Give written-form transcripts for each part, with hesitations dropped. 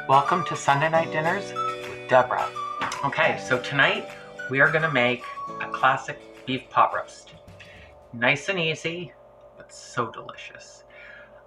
Welcome to Sunday Night Dinners with Deborah. Okay, so tonight we are going to make a classic beef pot roast. Nice and easy, but so delicious.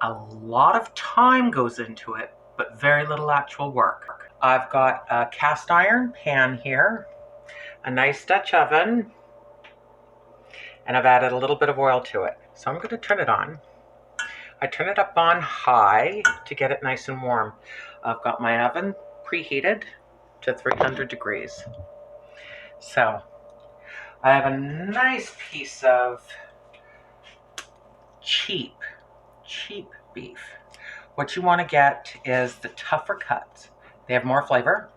A lot of time goes into it, but very little actual work. I've got a cast iron pan here, a nice Dutch oven, and I've added a little bit of oil to it. So I'm going to turn it on. I turn it up on high to get it nice and warm. I've got my oven preheated to 300 degrees. So I have a nice piece of cheap beef. What you want to get is the tougher cuts. They have more flavor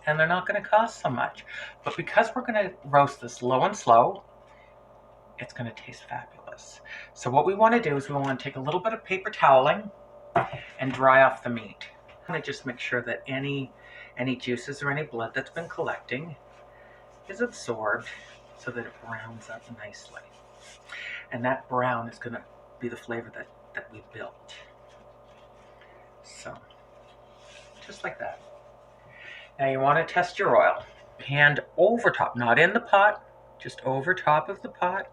and they're not going to cost so much. But because we're going to roast this low and slow, it's going to taste fabulous. So what we want to do is we want to take a little bit of paper toweling and dry off the meat. I'm going to just make sure that any juices or any blood that's been collecting is absorbed so that it browns up nicely. And that brown is going to be the flavor that we built. So, just like that. Now you want to test your oil. Hand over top, not in the pot, just over top of the pot.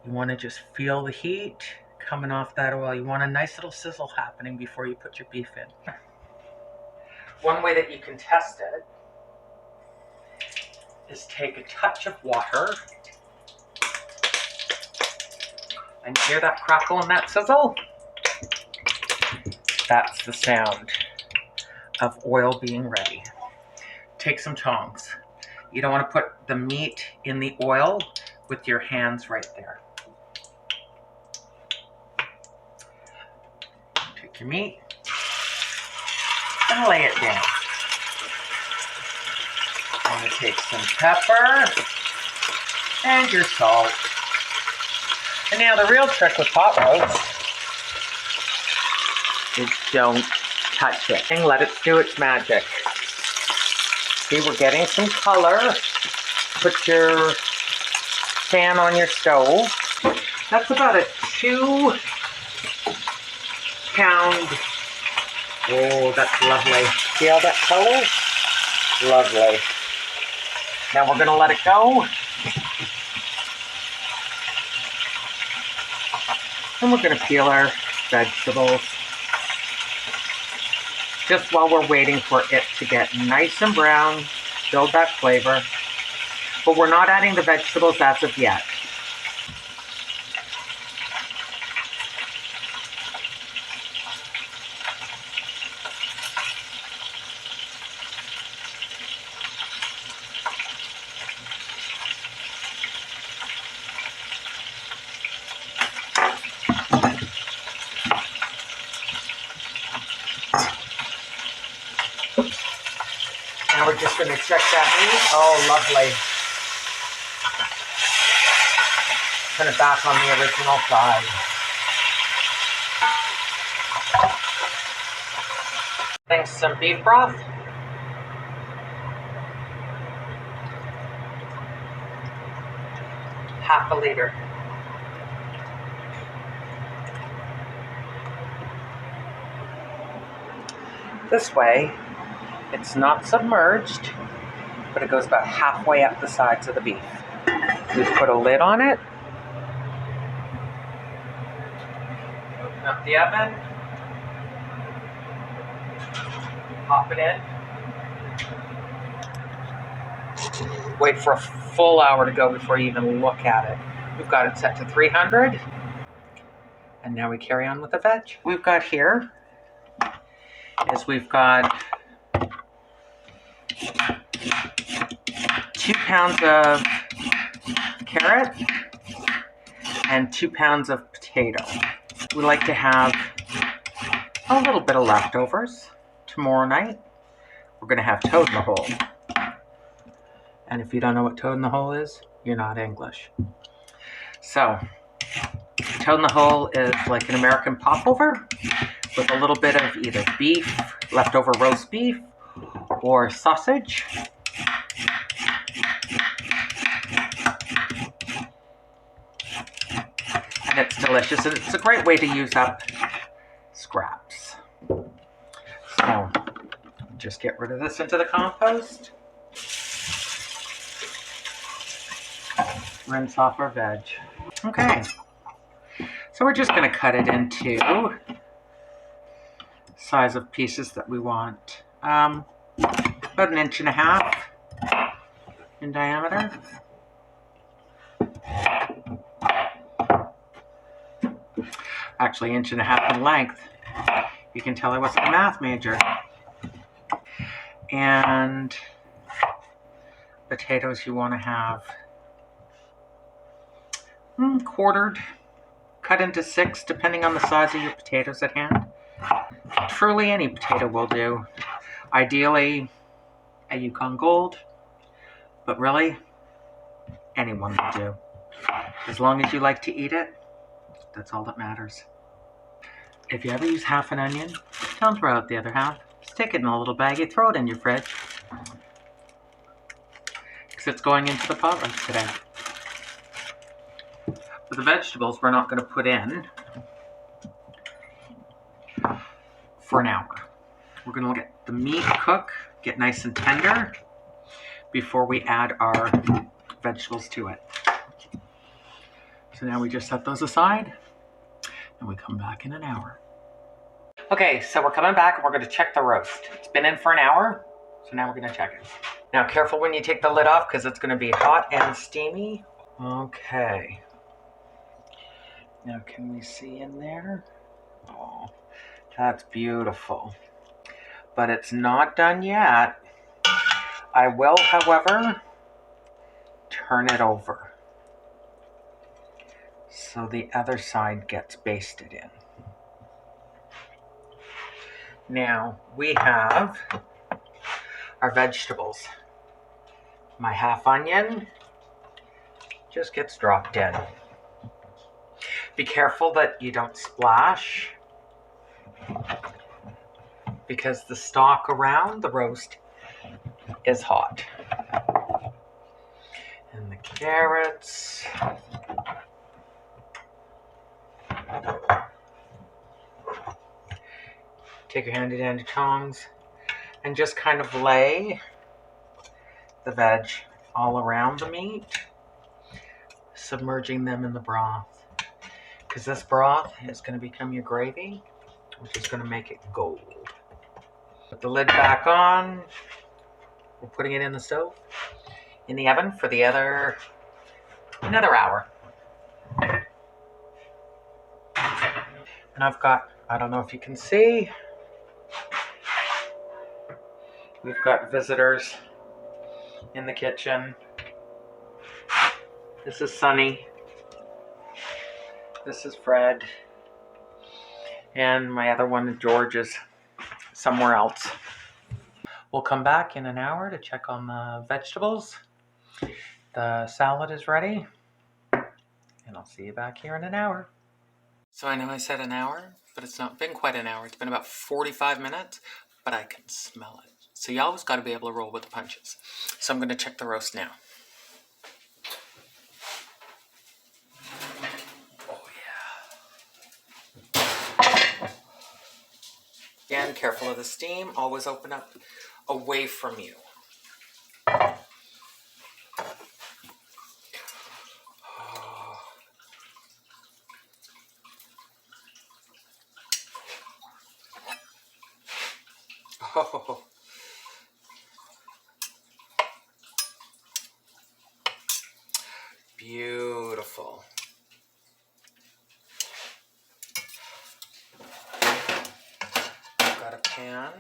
You want to just feel the heat coming off that oil. You want a nice little sizzle happening before you put your beef in. One way that you can test it is take a touch of water. And you hear that crackle and that sizzle? That's the sound of oil being ready. Take some tongs. You don't want to put the meat in the oil with your hands right there. Take your meat and lay it down. I'm going to take some pepper and your salt. And now the real trick with pot roast is don't touch it and let it do its magic. See, we're getting some color. Put your pan on your stove. That's about a 2-pound. Oh, that's lovely. See all that color? Lovely. Now we're going to let it go. And we're going to peel our vegetables just while we're waiting for it to get nice and brown, build that flavor. But we're not adding the vegetables as of yet. Now we're just going to check that meat. Oh, lovely. Turn it back on the original side. Thanks some beef broth. Half a liter. This way, it's not submerged, but it goes about halfway up the sides of the beef. We've put a lid on it. Open up the oven. Pop it in. Wait for a full hour to go before you even look at it. We've got it set to 300. And now we carry on with the veg. We've got here is we've got 2 pounds of carrot and 2 pounds of potato. We like to have a little bit of leftovers. Tomorrow night, we're going to have toad in the hole. And if you don't know what toad in the hole is, you're not English. So, toad in the hole is like an American popover with a little bit of either beef, leftover roast beef, or sausage. And it's delicious, and it's a great way to use up scraps. So just get rid of this into the compost. Rinse off our veg. Okay, so we're just going to cut it into size of pieces that we want. About 1.5 inches in diameter. Actually, 1.5 inches in length. You can tell I wasn't a math major. And potatoes you want to have quartered, cut into 6 depending on the size of your potatoes at hand. Truly any potato will do. Ideally a Yukon Gold, but really anyone will do. As long as you like to eat it, that's all that matters. If you ever use half an onion, don't throw out the other half. Stick it in a little baggie, throw it in your fridge. Because it's going into the pot roast today. But the vegetables we're not going to put in for an hour. We're going to let the meat cook, get nice and tender before we add our vegetables to it. So now we just set those aside and we come back in an hour. Okay, so we're coming back and we're going to check the roast. It's been in for an hour, so now we're going to check it. Now careful when you take the lid off because it's going to be hot and steamy. Okay. Now can we see in there? Oh, that's beautiful. But it's not done yet. I will, however, turn it over so the other side gets basted in. Now we have our vegetables. My half onion just gets dropped in. Be careful that you don't splash because the stock around the roast is hot. And the carrots. Take your handy dandy tongs and just kind of lay the veg all around the meat, submerging them in the broth. Because this broth is going to become your gravy, which is going to make it gold. Put the lid back on. We're putting it in the stove, in the oven for another hour. And I've got, I don't know if you can see, we've got visitors in the kitchen. This is Sunny. This is Fred. And my other one, George, is somewhere else. We'll come back in an hour to check on the vegetables. The salad is ready. And I'll see you back here in an hour. So I know I said an hour, but it's not been quite an hour. It's been about 45 minutes, but I can smell it. So you always got to be able to roll with the punches. So I'm going to check the roast now. Oh yeah. Again, careful of the steam. Always open up away from you. Oh. Beautiful. I've got a pan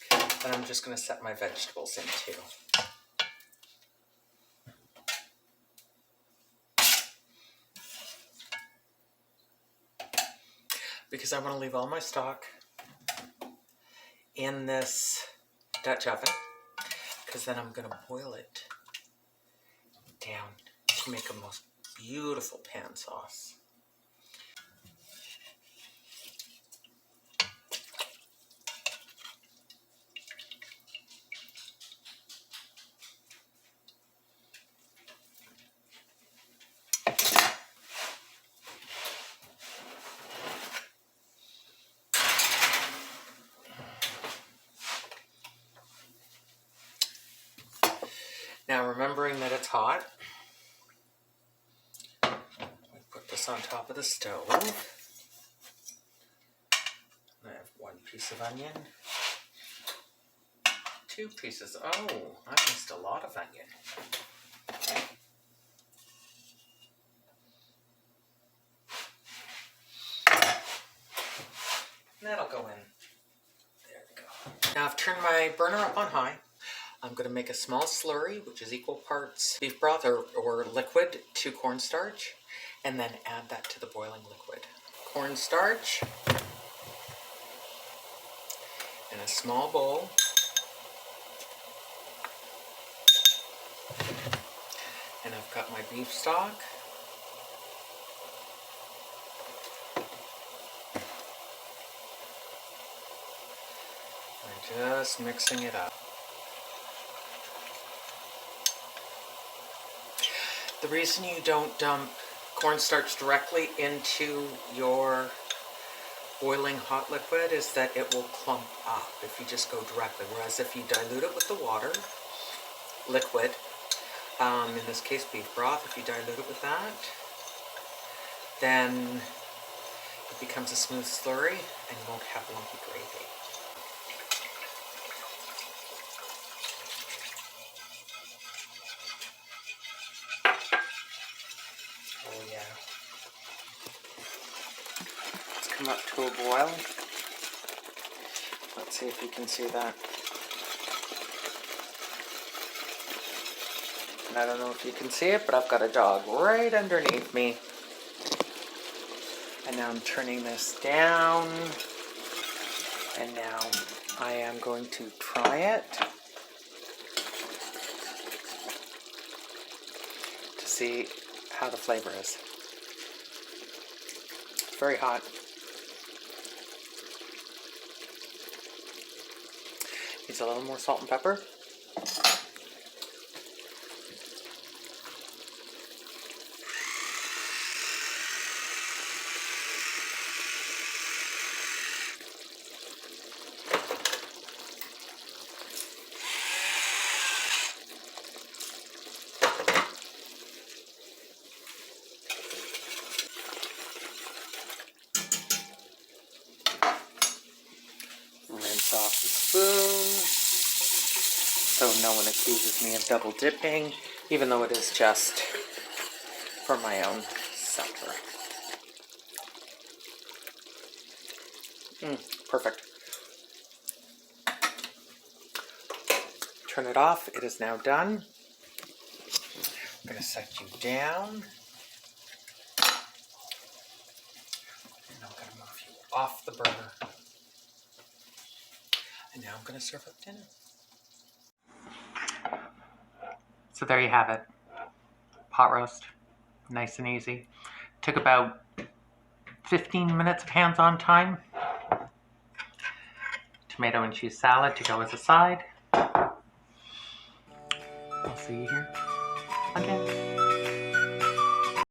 that I'm just going to set my vegetables into. Because I want to leave all my stock in this Dutch oven, because then I'm going to boil it down to make a most beautiful pan sauce. Now, remembering that it's hot, we put this on top of the stove. I have 1 piece of onion, 2 pieces. Oh, I missed a lot of onion. That'll go in. There we go. Now I've turned my burner up on high. I'm going to make a small slurry, which is equal parts beef broth or liquid to cornstarch, and then add that to the boiling liquid. Cornstarch in a small bowl. And I've got my beef stock. I'm just mixing it up. The reason you don't dump cornstarch directly into your boiling hot liquid is that it will clump up if you just go directly. Whereas if you dilute it with the water, liquid, in this case beef broth, if you dilute it with that, then it becomes a smooth slurry and you won't have lumpy gravy. Oh yeah. Let's come up to a boil. Let's see if you can see that. And I don't know if you can see it, but I've got a dog right underneath me. And now I'm turning this down. And now I am going to try it to see how the flavor is. Very hot. Needs a little more salt and pepper. Rinse off the spoon so no one accuses me of double dipping, even though it is just for my own supper. Perfect. Turn it off. It is now done. I'm going to set you down. And I'm going to move you off the burner. And now I'm going to serve up dinner. So there you have it. Pot roast. Nice and easy. Took about 15 minutes of hands-on time. Tomato and cheese salad to go as a side. I'll see you here again.